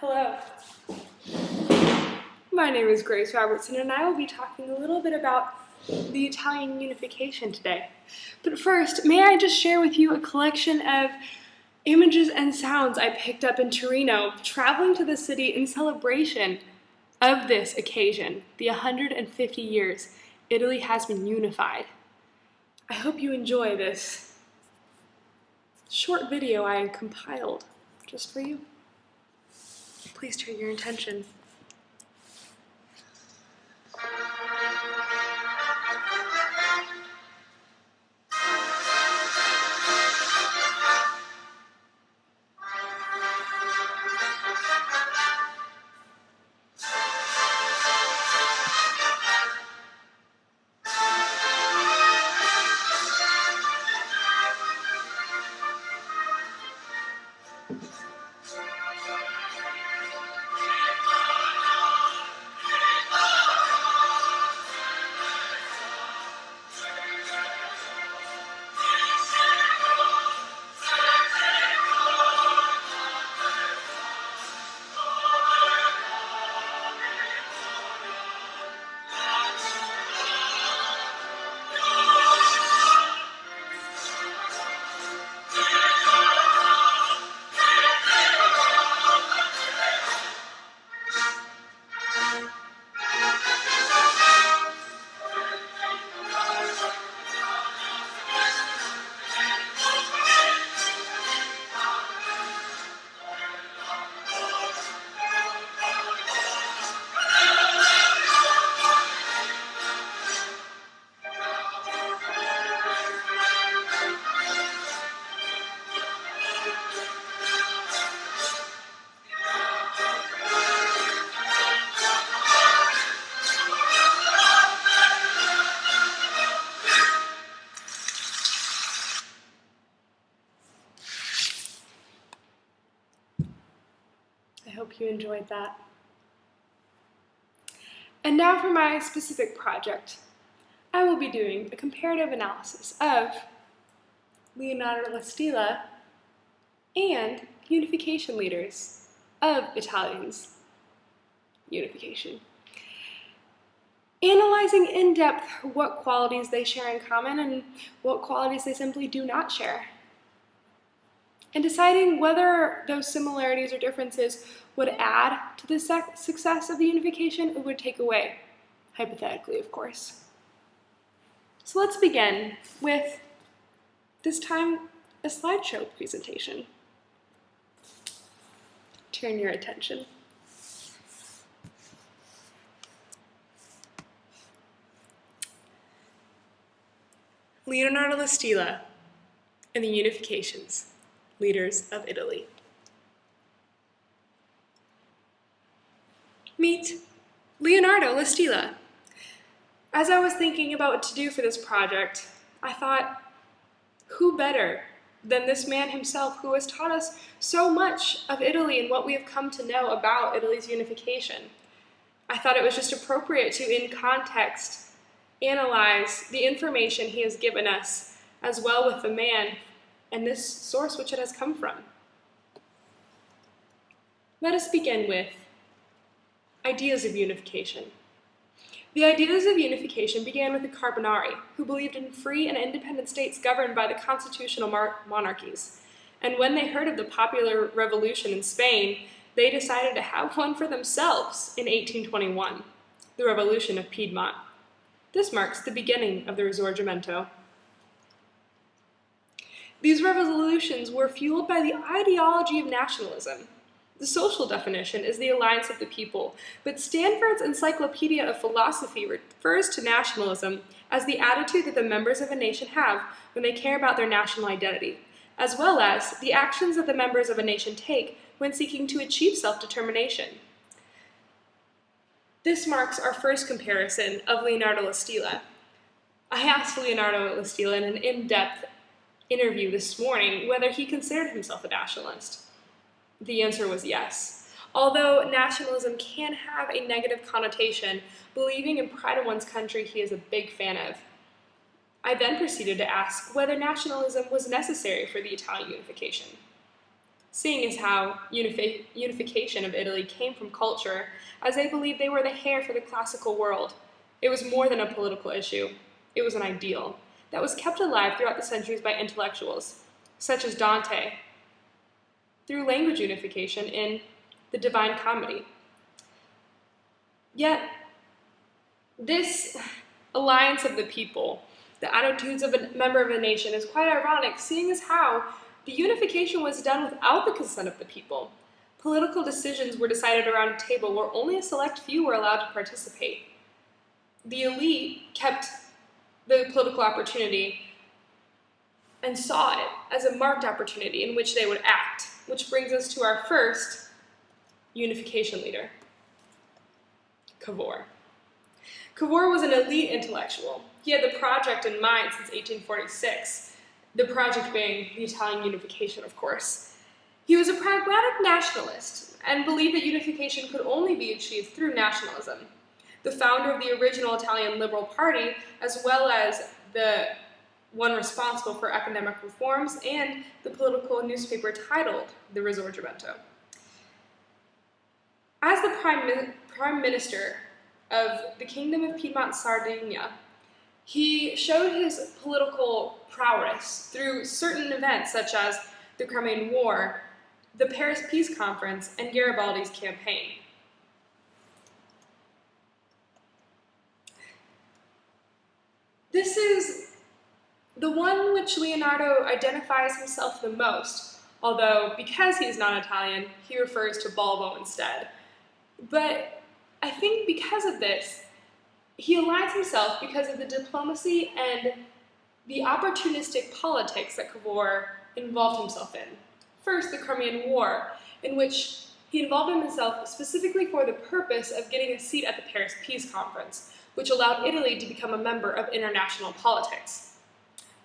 Hello. My name is Grace Robertson, and I will be talking a little bit about the Italian unification today. But first, may I just share with you a collection of images and sounds I picked up in Torino, traveling to the city in celebration of this occasion, the 150 years Italy has been unified. I hope you enjoy this short video I compiled just for you. Please turn your attention. I hope you enjoyed that. And now for my specific project. I will be doing a comparative analysis of Leonardo da Stilla and unification leaders of Italians' unification. Analyzing in depth what qualities they share in common and what qualities they simply do not share. And deciding whether those similarities or differences would add to the success of the unification or would take away, hypothetically, of course. So let's begin with, this time, a slideshow presentation. Turn your attention. Leonardo da Stilla and the unifications, leaders of Italy. Meet Leonardo da Stilla. As I was thinking about what to do for this project, I thought, who better than this man himself who has taught us so much of Italy and what we have come to know about Italy's unification. I thought it was just appropriate to, in context, analyze the information he has given us, as well with the man and this source which it has come from. Let us begin with ideas of unification. The ideas of unification began with the Carbonari, who believed in free and independent states governed by the constitutional monarchies. And when they heard of the popular revolution in Spain, they decided to have one for themselves in 1821, the Revolution of Piedmont. This marks the beginning of the Risorgimento. These revolutions were fueled by the ideology of nationalism. The social definition is the alliance of the people, but Stanford's Encyclopedia of Philosophy refers to nationalism as the attitude that the members of a nation have when they care about their national identity, as well as the actions that the members of a nation take when seeking to achieve self-determination. This marks our first comparison of Leonardo da Stilla. I asked Leonardo da Stilla in an in-depth interview this morning whether he considered himself a nationalist. The answer was yes. Although nationalism can have a negative connotation, believing in pride in one's country he is a big fan of. I then proceeded to ask whether nationalism was necessary for the Italian unification. seeing as how unification of Italy came from culture, as they believed they were the hair for the classical world. It was more than a political issue. It was an ideal that was kept alive throughout the centuries by intellectuals, such as Dante, through language unification in the Divine Comedy. Yet, this alliance of the people, the attitudes of a member of a nation, is quite ironic, seeing as how the unification was done without the consent of the people. Political decisions were decided around a table where only a select few were allowed to participate. The elite kept the political opportunity and saw it as a marked opportunity in which they would act, which brings us to our first unification leader, Cavour. Cavour was an elite intellectual. He had the project in mind since 1846, the project being the Italian unification, of course. He was a pragmatic nationalist and believed that unification could only be achieved through nationalism. The founder of the original Italian Liberal Party, as well as the one responsible for academic reforms and the political newspaper titled the Risorgimento. As the Prime Minister of the Kingdom of Piedmont-Sardinia, he showed his political prowess through certain events such as the Crimean War, the Paris Peace Conference, and Garibaldi's campaign. This is the one which Leonardo identifies himself the most, although because he's not Italian, he refers to Balbo instead. But I think because of this, he aligns himself because of the diplomacy and the opportunistic politics that Cavour involved himself in. First, the Crimean War, in which he involved himself specifically for the purpose of getting a seat at the Paris Peace Conference, which allowed Italy to become a member of international politics,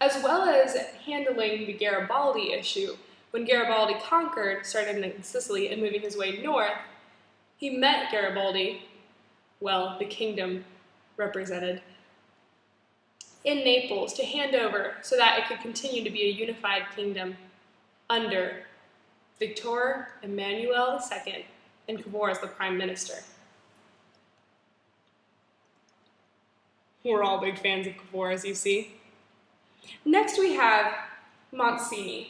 as well as handling the Garibaldi issue. When Garibaldi conquered, starting in Sicily and moving his way north, he met Garibaldi, well, the kingdom represented, in Naples to hand over so that it could continue to be a unified kingdom under Victor Emmanuel II and Cavour as the Prime Minister. We're all big fans of Cavour, as you see. Next we have Mazzini.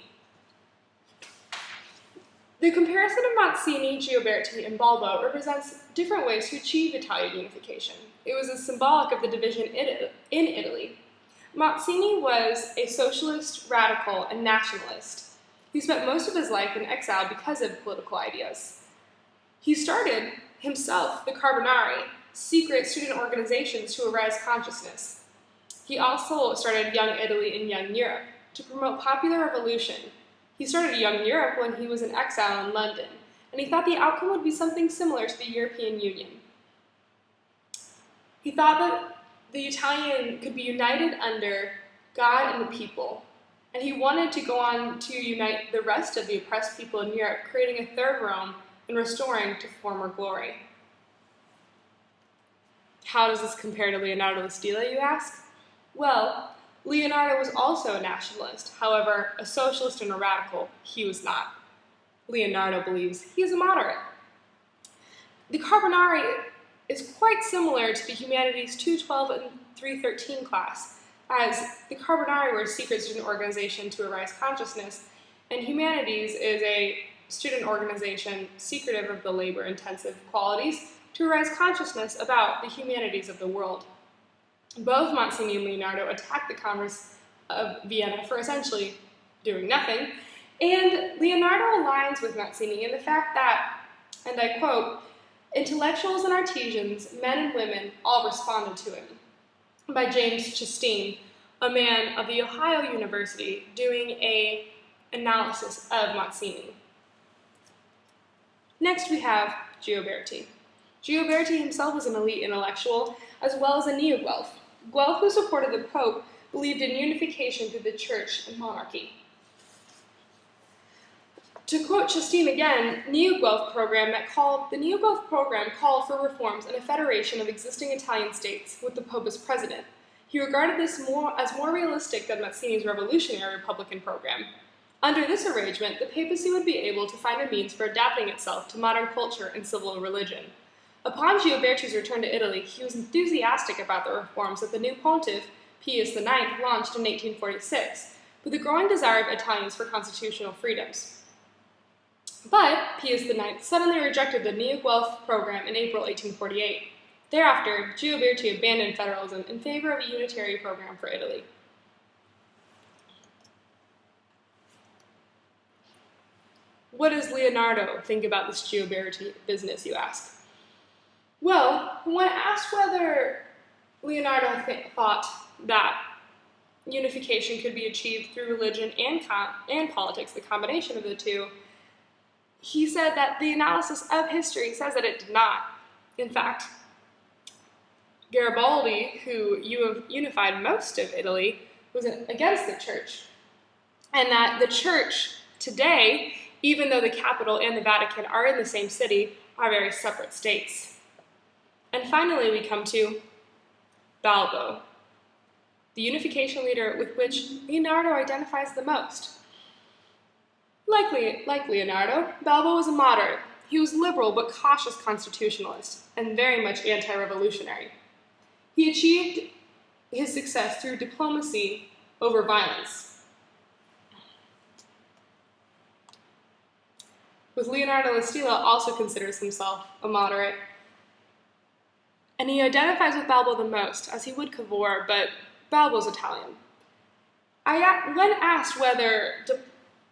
The comparison of Mazzini, Gioberti, and Balbo represents different ways to achieve Italian unification. It was a symbolic of the division in Italy. Mazzini was a socialist, radical, and nationalist. He spent most of his life in exile because of political ideas. He started, himself, the Carbonari, secret student organizations to arouse consciousness. He also started Young Italy and Young Europe to promote popular revolution. He started Young Europe when he was in exile in London, and he thought the outcome would be something similar to the European Union. He thought that the Italian could be united under God and the people, and he wanted to go on to unite the rest of the oppressed people in Europe, creating a third Rome and restoring to former glory. How does this compare to Leonardo da Stele, you ask? Well, Leonardo was also a nationalist. However, a socialist and a radical, he was not. Leonardo believes he is a moderate. The Carbonari is quite similar to the Humanities 212 and 313 class, as the Carbonari were a secret student organization to arouse consciousness, and Humanities is a student organization secretive of the labor-intensive qualities to arouse consciousness about the humanities of the world. Both Mazzini and Leonardo attacked the Congress of Vienna for essentially doing nothing, and Leonardo aligns with Mazzini in the fact that, and I quote, "Intellectuals and artisans, men and women, all responded to him," by James Chasteen, a man of the Ohio University doing an analysis of Mazzini. Next we have Gioberti. Gioberti himself was an elite intellectual, as well as a neo-Guelph. Guelph, who supported the Pope, believed in unification through the church and monarchy. To quote Chasteen again, the Neo-Guelph program called for reforms and a federation of existing Italian states with the Pope as president. He regarded this as more realistic than Mazzini's revolutionary Republican program. Under this arrangement, the papacy would be able to find a means for adapting itself to modern culture and civil religion. Upon Gioberti's return to Italy, he was enthusiastic about the reforms that the new pontiff, Pius IX, launched in 1846, with a growing desire of Italians for constitutional freedoms. But Pius IX suddenly rejected the new Guelph program in April 1848. Thereafter, Gioberti abandoned federalism in favor of a unitary program for Italy. What does Leonardo think about this Gioberti business, you ask? Well, when asked whether Leonardo thought that unification could be achieved through religion and politics, the combination of the two, he said that the analysis of history says that it did not. In fact, Garibaldi, who unified most of Italy, was against the church. And that the church today, even though the capital and the Vatican are in the same city, are very separate states. And finally, we come to Balbo, the unification leader with which Leonardo identifies the most. Like Leonardo, Balbo was a moderate. He was liberal but cautious constitutionalist and very much anti-revolutionary. He achieved his success through diplomacy over violence. With Leonardo Stila also considers himself a moderate, and he identifies with Balbo the most, as he would Cavour, but Balbo's Italian. When asked whether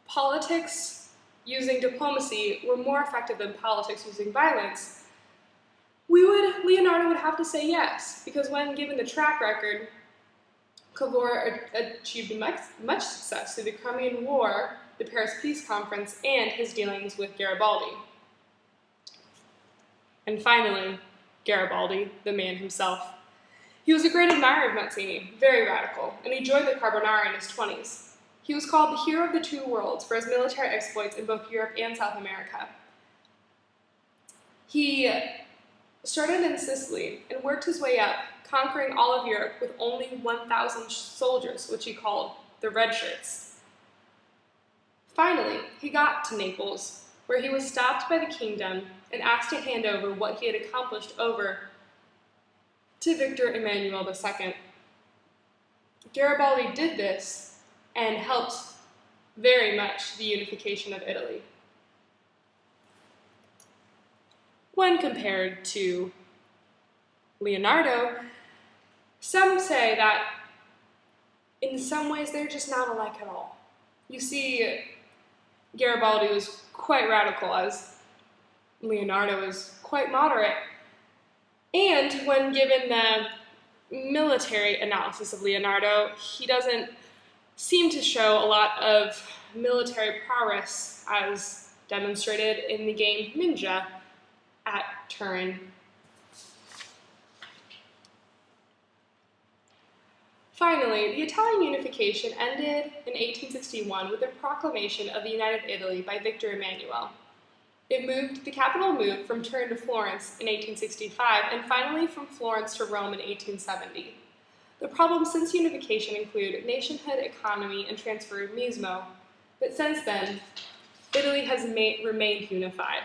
politics using diplomacy were more effective than politics using violence, Leonardo would have to say yes, because when given the track record, Cavour achieved much success through the Crimean War, the Paris Peace Conference, and his dealings with Garibaldi. And finally, Garibaldi, the man himself. He was a great admirer of Mazzini, very radical, and he joined the Carbonari in his 20s. He was called the hero of the two worlds for his military exploits in both Europe and South America. He started in Sicily and worked his way up, conquering all of Europe with only 1,000 soldiers, which he called the Red Shirts. Finally, he got to Naples, where he was stopped by the kingdom and asked to hand over what he had accomplished over to Victor Emmanuel II. Garibaldi did this and helped very much the unification of Italy. When compared to Leonardo, some say that in some ways they're just not alike at all. You see, Garibaldi was quite radical, as Leonardo is quite moderate. And when given the military analysis of Leonardo, he doesn't seem to show a lot of military prowess as demonstrated in the game Ninja at Turin. Finally, the Italian unification ended in 1861 with the proclamation of the United Italy by Victor Emmanuel. The capital moved from Turin to Florence in 1865, and finally from Florence to Rome in 1870. The problems since unification include nationhood, economy, and transformismo, but since then, Italy has remained unified.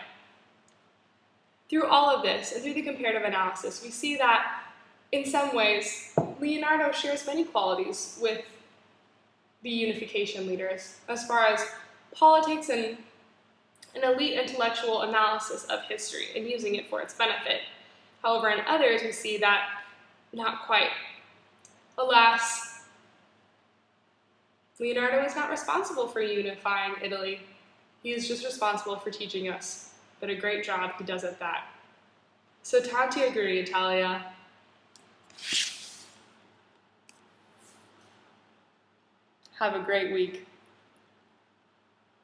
Through all of this, and through the comparative analysis, we see that, in some ways, Leonardo shares many qualities with the unification leaders, as far as politics and an elite intellectual analysis of history and using it for its benefit. However, in others, we see that not quite. Alas, Leonardo is not responsible for unifying Italy. He is just responsible for teaching us, but a great job he does at that. So tanti auguri, Italia. Have a great week.